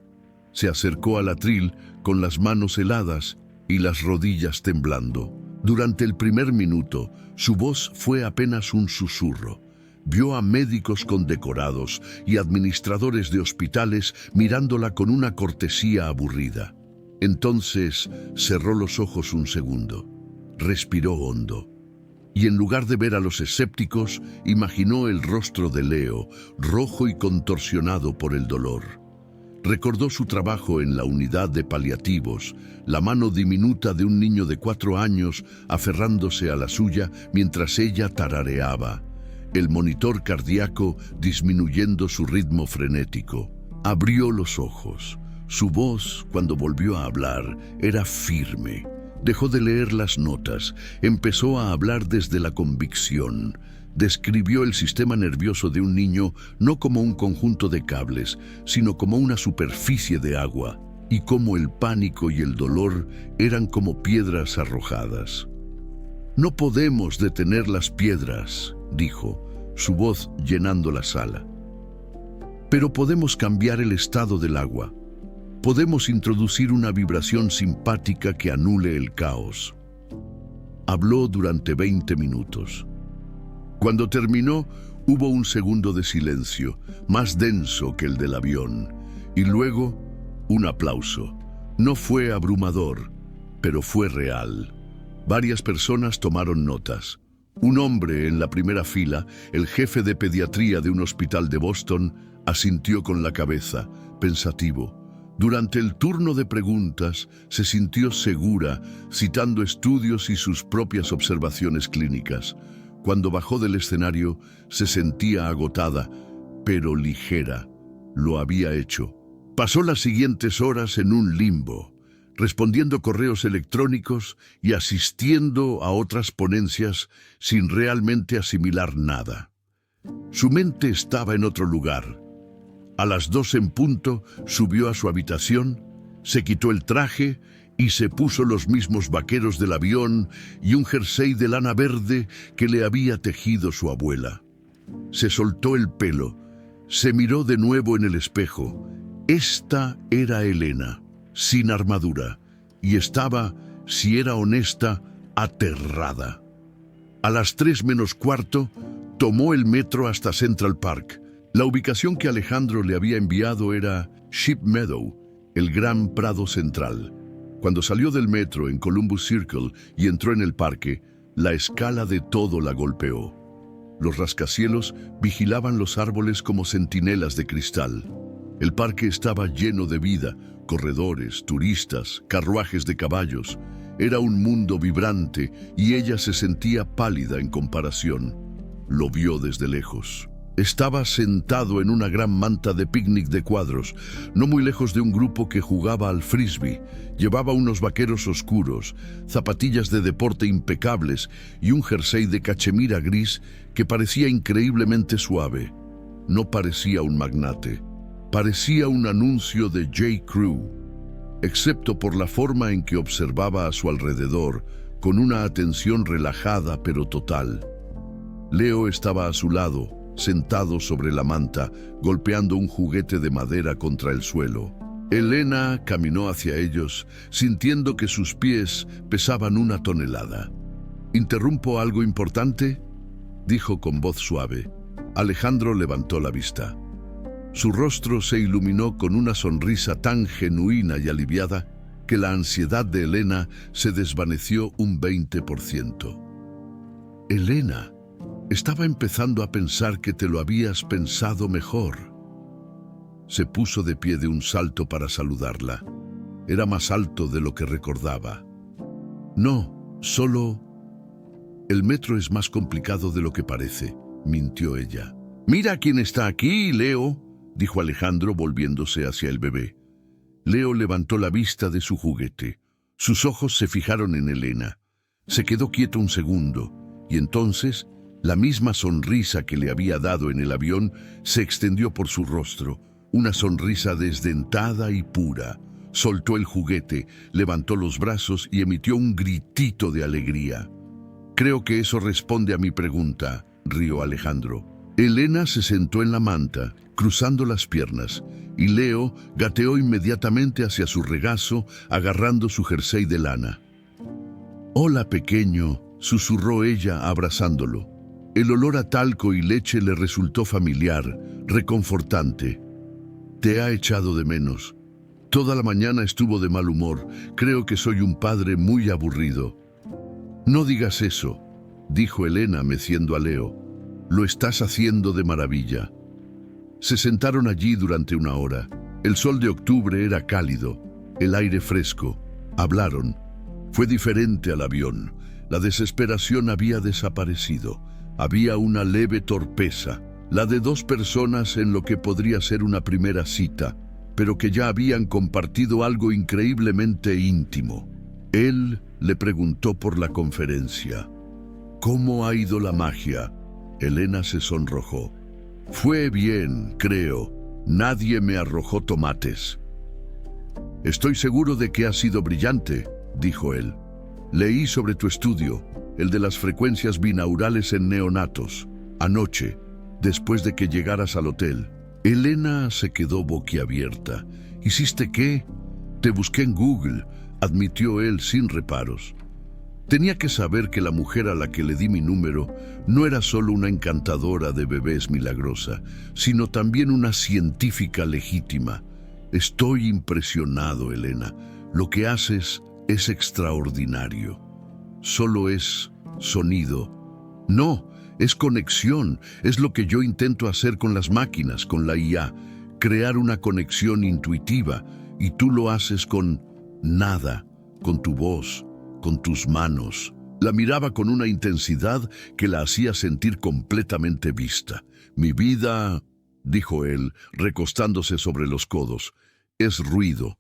Speaker 1: Se acercó al atril con las manos heladas y las rodillas temblando. Durante el primer minuto, su voz fue apenas un susurro. Vio a médicos condecorados y administradores de hospitales mirándola con una cortesía aburrida. Entonces cerró los ojos un segundo, respiró hondo. Y en lugar de ver a los escépticos, imaginó el rostro de Leo, rojo y contorsionado por el dolor. Recordó su trabajo en la unidad de paliativos, la mano diminuta de un niño de 4 años aferrándose a la suya mientras ella tarareaba, el monitor cardíaco disminuyendo su ritmo frenético. Abrió los ojos. Su voz, cuando volvió a hablar, era firme. Dejó de leer las notas, empezó a hablar desde la convicción. Describió el sistema nervioso de un niño no como un conjunto de cables, sino como una superficie de agua, y cómo el pánico y el dolor eran como piedras arrojadas. «No podemos detener las piedras», dijo, su voz llenando la sala. «Pero podemos cambiar el estado del agua. Podemos introducir una vibración simpática que anule el caos». Habló durante 20 minutos. Cuando terminó, hubo un segundo de silencio, más denso que el del avión, y luego un aplauso. No fue abrumador, pero fue real. Varias personas tomaron notas. Un hombre en la primera fila, el jefe de pediatría de un hospital de Boston, asintió con la cabeza, pensativo. Durante el turno de preguntas, se sintió segura, citando estudios y sus propias observaciones clínicas. Cuando bajó del escenario, se sentía agotada, pero ligera. Lo había hecho. Pasó las siguientes horas en un limbo, respondiendo correos electrónicos y asistiendo a otras ponencias sin realmente asimilar nada. Su mente estaba en otro lugar. A las 2 en punto, subió a su habitación, se quitó el traje y se puso los mismos vaqueros del avión y un jersey de lana verde que le había tejido su abuela. Se soltó el pelo, se miró de nuevo en el espejo. Esta era Elena, sin armadura, y estaba, si era honesta, aterrada. A las 3 menos cuarto, tomó el metro hasta Central Park. La ubicación que Alejandro le había enviado era Ship Meadow, el gran prado central. Cuando salió del metro en Columbus Circle y entró en el parque, la escala de todo la golpeó. Los rascacielos vigilaban los árboles como centinelas de cristal. El parque estaba lleno de vida, corredores, turistas, carruajes de caballos. Era un mundo vibrante y ella se sentía pálida en comparación. Lo vio desde lejos. Estaba sentado en una gran manta de picnic de cuadros, no muy lejos de un grupo que jugaba al frisbee. Llevaba unos vaqueros oscuros, zapatillas de deporte impecables y un jersey de cachemira gris que parecía increíblemente suave. No parecía un magnate. Parecía un anuncio de J. Crew, excepto por la forma en que observaba a su alrededor, con una atención relajada pero total. Leo estaba a su lado, sentado sobre la manta, golpeando un juguete de madera contra el suelo. Elena caminó hacia ellos, sintiendo que sus pies pesaban 1 tonelada. «¿Interrumpo algo importante?», dijo con voz suave. Alejandro levantó la vista. Su rostro se iluminó con una sonrisa tan genuina y aliviada que la ansiedad de Elena se desvaneció un 20%. «Elena, estaba empezando a pensar que te lo habías pensado mejor». Se puso de pie de un salto para saludarla. Era más alto de lo que recordaba. «No, solo... El metro es más complicado de lo que parece», mintió ella. «Mira quién está aquí, Leo», dijo Alejandro volviéndose hacia el bebé. Leo levantó la vista de su juguete. Sus ojos se fijaron en Elena. Se quedó quieto un segundo, y entonces la misma sonrisa que le había dado en el avión se extendió por su rostro, una sonrisa desdentada y pura. Soltó el juguete, levantó los brazos y emitió un gritito de alegría. «Creo que eso responde a mi pregunta», rió Alejandro. Elena se sentó en la manta, cruzando las piernas, y Leo gateó inmediatamente hacia su regazo, agarrando su jersey de lana. «Hola, pequeño», susurró ella abrazándolo. El olor a talco y leche le resultó familiar, reconfortante. «Te ha echado de menos. Toda la mañana estuvo de mal humor. Creo que soy un padre muy aburrido». «No digas eso», dijo Elena meciendo a Leo. «Lo estás haciendo de maravilla». Se sentaron allí durante 1 hora. El sol de octubre era cálido, el aire fresco. Hablaron. Fue diferente al avión. La desesperación había desaparecido. Había una leve torpeza, la de 2 personas en lo que podría ser una primera cita, pero que ya habían compartido algo increíblemente íntimo. Él le preguntó por la conferencia. ¿Cómo ha ido la magia? Elena se sonrojó. Fue bien, creo. Nadie me arrojó tomates. Estoy seguro de que ha sido brillante, dijo él. Leí sobre tu estudio, el de las frecuencias binaurales en neonatos, anoche, después de que llegaras al hotel. Elena se quedó boquiabierta. ¿Hiciste qué? Te busqué en Google, admitió él sin reparos. Tenía que saber que la mujer a la que le di mi número no era solo una encantadora de bebés milagrosa, sino también una científica legítima. Estoy impresionado, Elena. Lo que haces es extraordinario. Solo es sonido. No, es conexión. Es lo que yo intento hacer con las máquinas, con la IA. Crear una conexión intuitiva. Y tú lo haces con nada, con tu voz, con tus manos. La miraba con una intensidad que la hacía sentir completamente vista. Mi vida, dijo él, recostándose sobre los codos, es ruido.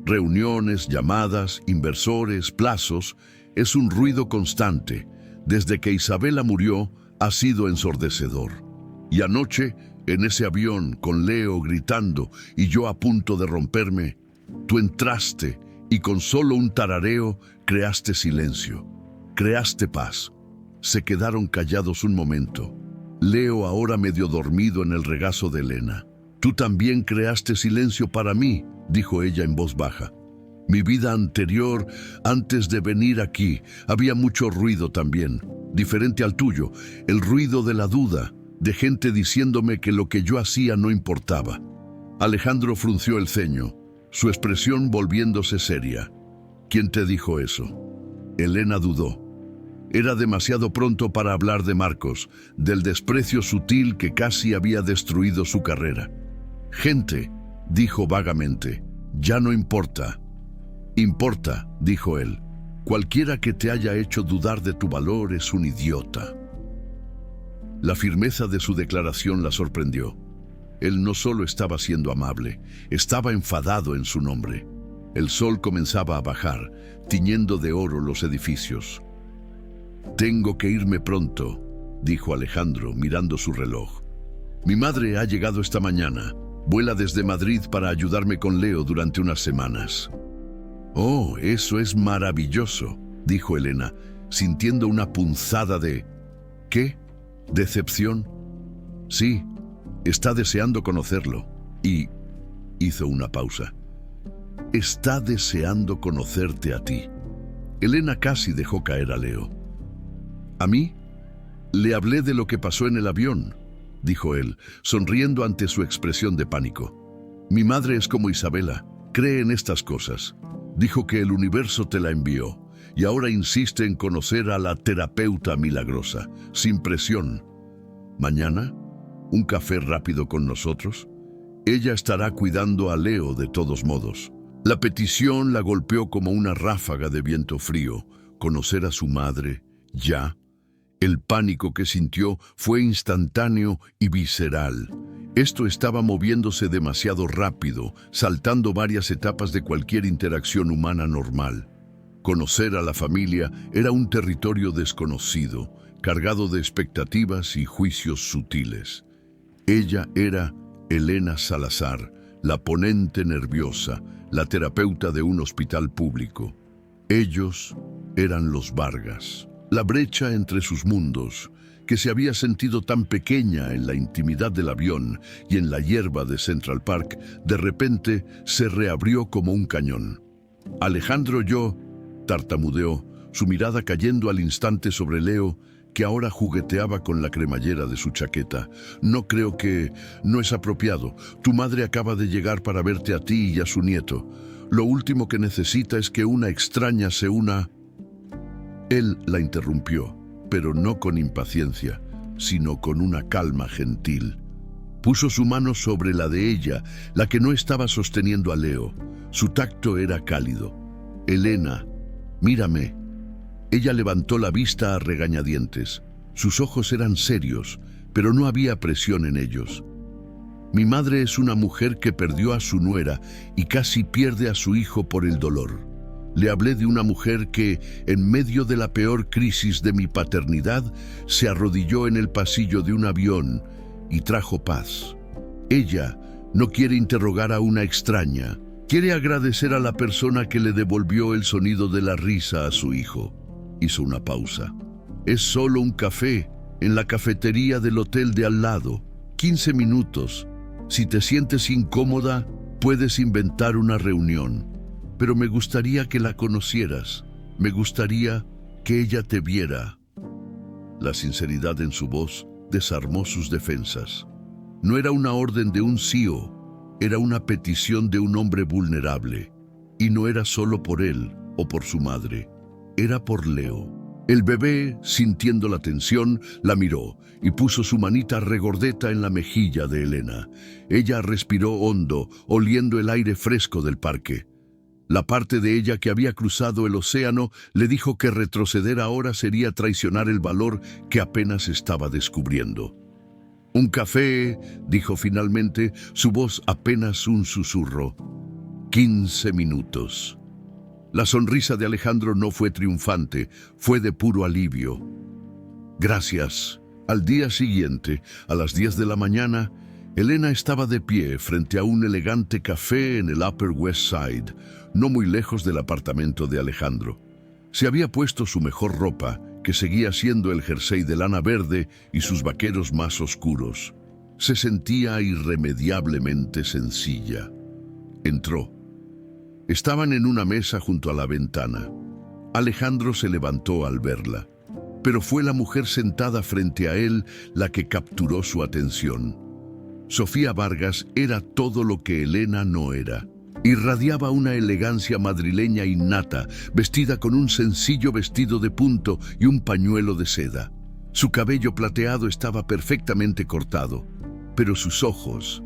Speaker 1: Reuniones, llamadas, inversores, plazos, es un ruido constante. Desde que Isabela murió, ha sido ensordecedor. Y anoche, en ese avión, con Leo gritando y yo a punto de romperme, tú entraste y con solo un tarareo creaste silencio, creaste paz. Se quedaron callados un momento. Leo ahora medio dormido en el regazo de Elena. Tú también creaste silencio para mí, dijo ella en voz baja. Mi vida anterior, antes de venir aquí, había mucho ruido también, diferente al tuyo, el ruido de la duda, de gente diciéndome que lo que yo hacía no importaba. Alejandro frunció el ceño, su expresión volviéndose seria. ¿Quién te dijo eso? Elena dudó. Era demasiado pronto para hablar de Marcos, del desprecio sutil que casi había destruido su carrera. Gente, dijo vagamente, ya no importa. Importa, dijo él. Cualquiera que te haya hecho dudar de tu valor es un idiota. La firmeza de su declaración la sorprendió. Él no solo estaba siendo amable, estaba enfadado en su nombre. El sol comenzaba a bajar, tiñendo de oro los edificios. Tengo que irme pronto, dijo Alejandro, mirando su reloj. Mi madre ha llegado esta mañana. Vuela desde Madrid para ayudarme con Leo durante unas semanas. Oh, eso es maravilloso, dijo Elena, sintiendo una punzada de... ¿Qué? ¿Decepción? Sí, está deseando conocerlo. Y... hizo una pausa. Está deseando conocerte a ti. Elena casi dejó caer a Leo. ¿A mí? Le hablé de lo que pasó en el avión, dijo él, sonriendo ante su expresión de pánico. Mi madre es como Isabela, cree en estas cosas. Dijo que el universo te la envió y ahora insiste en conocer a la terapeuta milagrosa, sin presión. ¿Mañana? ¿Un café rápido con nosotros? Ella estará cuidando a Leo de todos modos. La petición la golpeó como una ráfaga de viento frío. Conocer a su madre, ya. El pánico que sintió fue instantáneo y visceral. Esto estaba moviéndose demasiado rápido, saltando varias etapas de cualquier interacción humana normal. Conocer a la familia era un territorio desconocido, cargado de expectativas y juicios sutiles. Ella era Elena Salazar, la ponente nerviosa, la terapeuta de un hospital público. Ellos eran los Vargas. La brecha entre sus mundos, que se había sentido tan pequeña en la intimidad del avión y en la hierba de Central Park, de repente se reabrió como un cañón. Alejandro tartamudeó, su mirada cayendo al instante sobre Leo, que ahora jugueteaba con la cremallera de su chaqueta. No creo que... no es apropiado. Tu madre acaba de llegar para verte a ti y a su nieto. Lo último que necesita es que una extraña se una... Él la interrumpió, pero no con impaciencia, sino con una calma gentil. Puso su mano sobre la de ella, la que no estaba sosteniendo a Leo. Su tacto era cálido. Elena, mírame. Ella levantó la vista a regañadientes. Sus ojos eran serios, pero no había presión en ellos. Mi madre es una mujer que perdió a su nuera y casi pierde a su hijo por el dolor. Le hablé de una mujer que, en medio de la peor crisis de mi paternidad, se arrodilló en el pasillo de un avión y trajo paz. Ella no quiere interrogar a una extraña. Quiere agradecer a la persona que le devolvió el sonido de la risa a su hijo. Hizo una pausa. Es solo un café en la cafetería del hotel de al lado. 15 minutos. Si te sientes incómoda, puedes inventar una reunión. Pero me gustaría que la conocieras. Me gustaría que ella te viera. La sinceridad en su voz desarmó sus defensas. No era una orden de un CEO, era una petición de un hombre vulnerable. Y no era solo por él o por su madre, era por Leo. El bebé, sintiendo la tensión, la miró y puso su manita regordeta en la mejilla de Elena. Ella respiró hondo, oliendo el aire fresco del parque. La parte de ella que había cruzado el océano le dijo que retroceder ahora sería traicionar el valor que apenas estaba descubriendo. «Un café», dijo finalmente, su voz apenas un susurro. 15 minutos. La sonrisa de Alejandro no fue triunfante, fue de puro alivio. «Gracias». Al día siguiente, a las 10 de la mañana, Elena estaba de pie frente a un elegante café en el Upper West Side, no muy lejos del apartamento de Alejandro. Se había puesto su mejor ropa, que seguía siendo el jersey de lana verde y sus vaqueros más oscuros. Se sentía irremediablemente sencilla. Entró. Estaban en una mesa junto a la ventana. Alejandro se levantó al verla, pero fue la mujer sentada frente a él la que capturó su atención. Sofía Vargas era todo lo que Elena no era. Irradiaba una elegancia madrileña innata, vestida con un sencillo vestido de punto y un pañuelo de seda. Su cabello plateado estaba perfectamente cortado, pero sus ojos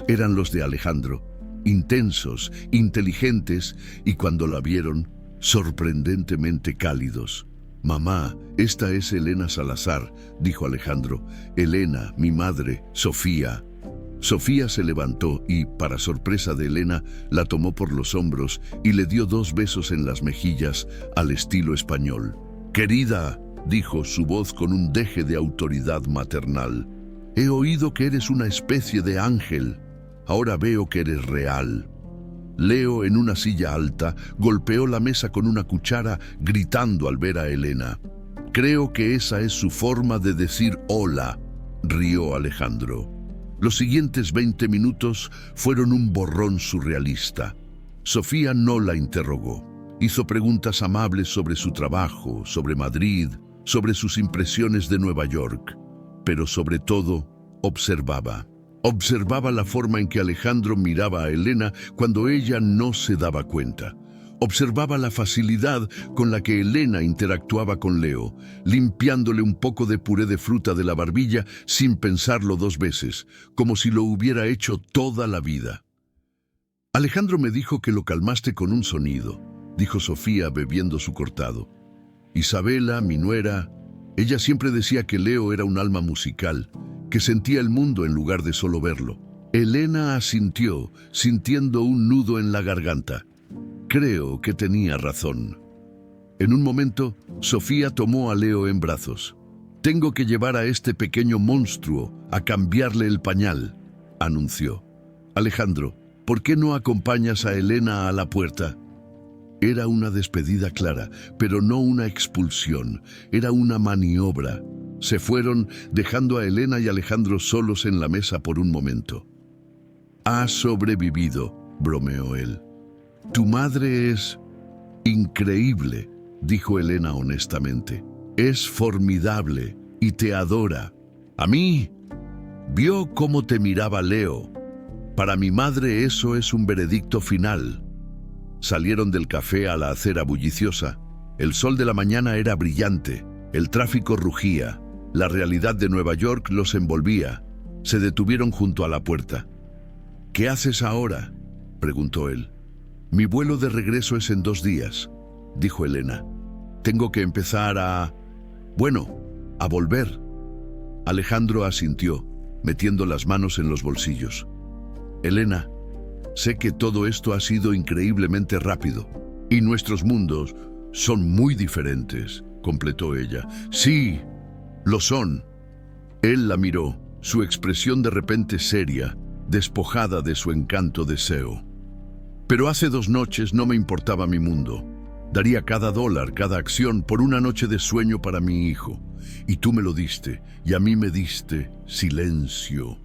Speaker 1: eran los de Alejandro, intensos, inteligentes y cuando la vieron, sorprendentemente cálidos. «Mamá, esta es Elena Salazar», dijo Alejandro. «Elena, mi madre, Sofía». Sofía se levantó y, para sorpresa de Elena, la tomó por los hombros y le dio 2 besos en las mejillas al estilo español. «Querida», dijo su voz con un deje de autoridad maternal, «he oído que eres una especie de ángel. Ahora veo que eres real». Leo, en una silla alta, golpeó la mesa con una cuchara, gritando al ver a Elena. «Creo que esa es su forma de decir hola», rió Alejandro. Los siguientes 20 minutos fueron un borrón surrealista. Sofía no la interrogó. Hizo preguntas amables sobre su trabajo, sobre Madrid, sobre sus impresiones de Nueva York. Pero sobre todo, observaba. Observaba la forma en que Alejandro miraba a Elena cuando ella no se daba cuenta. Observaba la facilidad con la que Elena interactuaba con Leo, limpiándole un poco de puré de fruta de la barbilla sin pensarlo 2 veces, como si lo hubiera hecho toda la vida. «Alejandro me dijo que lo calmaste con un sonido», dijo Sofía bebiendo su cortado. «Isabela, mi nuera, ella siempre decía que Leo era un alma musical, que sentía el mundo en lugar de solo verlo». Elena asintió, sintiendo un nudo en la garganta. Creo que tenía razón. En un momento, Sofía tomó a Leo en brazos. «Tengo que llevar a este pequeño monstruo a cambiarle el pañal», anunció. «Alejandro, ¿por qué no acompañas a Elena a la puerta?» Era una despedida clara, pero no una expulsión. Era una maniobra. Se fueron, dejando a Elena y Alejandro solos en la mesa por un momento. «Ha sobrevivido», bromeó él. «Tu madre es increíble», dijo Elena honestamente. «Es formidable y te adora. ¿A mí? Vio cómo te miraba Leo. Para mi madre eso es un veredicto final». Salieron del café a la acera bulliciosa. El sol de la mañana era brillante, el tráfico rugía, la realidad de Nueva York los envolvía. Se detuvieron junto a la puerta. «¿Qué haces ahora?», preguntó él. «Mi vuelo de regreso es en 2 días», dijo Elena. «Tengo que empezar a volver». Alejandro asintió. metiendo las manos en los bolsillos. Elena, sé que todo esto ha sido increíblemente rápido y nuestros mundos son muy diferentes, completó ella. Sí, lo son. Él la miró, su expresión de repente seria, despojada de su encanto deseo. Pero hace 2 noches no me importaba mi mundo. Daría cada dólar, cada acción por una noche de sueño para mi hijo. Y tú me lo diste, y a mí me diste silencio,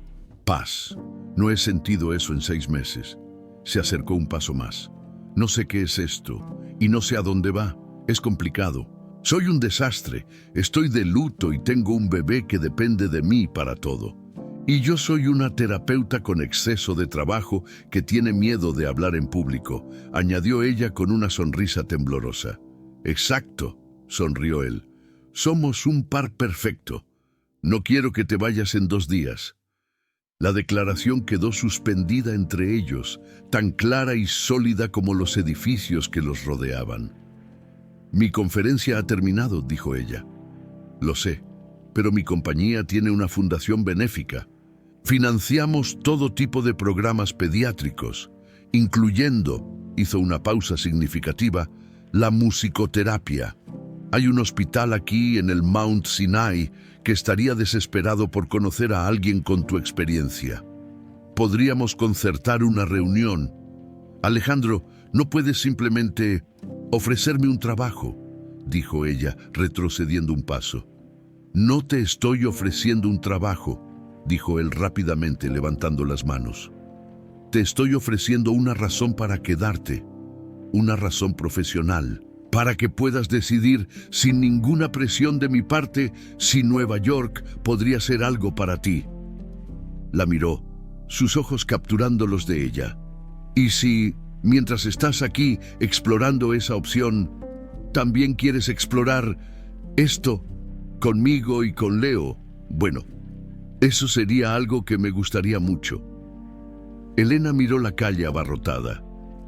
Speaker 1: paz. No he sentido eso en 6 meses. Se acercó un paso más. No sé qué es esto, y no sé a dónde va. Es complicado. Soy un desastre. Estoy de luto y tengo un bebé que depende de mí para todo. Y yo soy una terapeuta con exceso de trabajo que tiene miedo de hablar en público, añadió ella con una sonrisa temblorosa. Exacto, sonrió él. Somos un par perfecto. No quiero que te vayas en 2 días. La declaración quedó suspendida entre ellos, tan clara y sólida como los edificios que los rodeaban. Mi conferencia ha terminado, dijo ella. Lo sé, pero mi compañía tiene una fundación benéfica. Financiamos todo tipo de programas pediátricos, incluyendo, hizo una pausa significativa, la musicoterapia. Hay un hospital aquí en el Mount Sinai que estaría desesperado por conocer a alguien con tu experiencia. Podríamos concertar una reunión. Alejandro, no puedes simplemente ofrecerme un trabajo, dijo ella, retrocediendo un paso. No te estoy ofreciendo un trabajo, dijo él rápidamente, levantando las manos. Te estoy ofreciendo una razón para quedarte, una razón profesional, para que puedas decidir sin ninguna presión de mi parte si Nueva York podría ser algo para ti. La miró, sus ojos capturando los de ella. Y si, mientras estás aquí explorando esa opción, también quieres explorar esto conmigo y con Leo, bueno, eso sería algo que me gustaría mucho. Elena miró la calle abarrotada.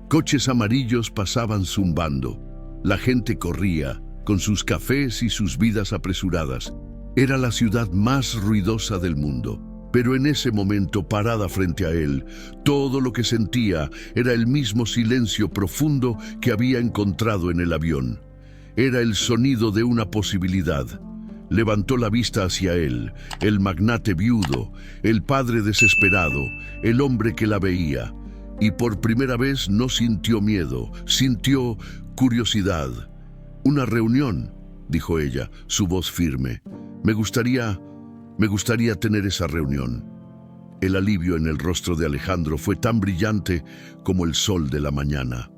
Speaker 1: Coches amarillos pasaban zumbando. La gente corría, con sus cafés y sus vidas apresuradas. Era la ciudad más ruidosa del mundo. Pero en ese momento, parada frente a él, todo lo que sentía era el mismo silencio profundo que había encontrado en el avión. Era el sonido de una posibilidad. Levantó la vista hacia él, el magnate viudo, el padre desesperado, el hombre que la veía. Y por primera vez no sintió miedo, sintió curiosidad. Una reunión, dijo ella, su voz firme. Me gustaría tener esa reunión. El alivio en el rostro de Alejandro fue tan brillante como el sol de la mañana.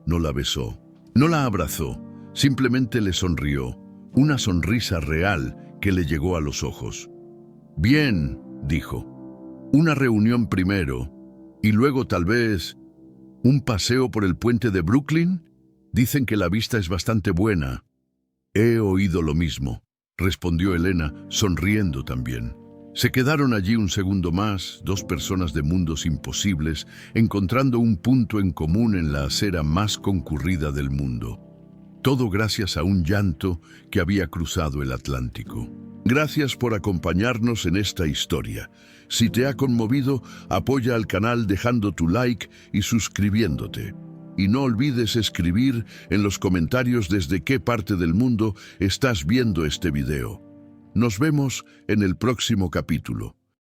Speaker 1: No la besó, no la abrazó, simplemente le sonrió. Una sonrisa real que le llegó a los ojos. Bien, dijo. Una reunión primero, y luego tal vez un paseo por el puente de Brooklyn. Dicen que la vista es bastante buena. He oído lo mismo, respondió Elena, sonriendo también. Se quedaron allí un segundo más, 2 personas de mundos imposibles, encontrando un punto en común en la acera más concurrida del mundo. Todo gracias a un llanto que había cruzado el Atlántico. Gracias por acompañarnos en esta historia. Si te ha conmovido, apoya al canal dejando tu like y suscribiéndote. Y no olvides escribir en los comentarios desde qué parte del mundo estás viendo este video. Nos vemos en el próximo capítulo.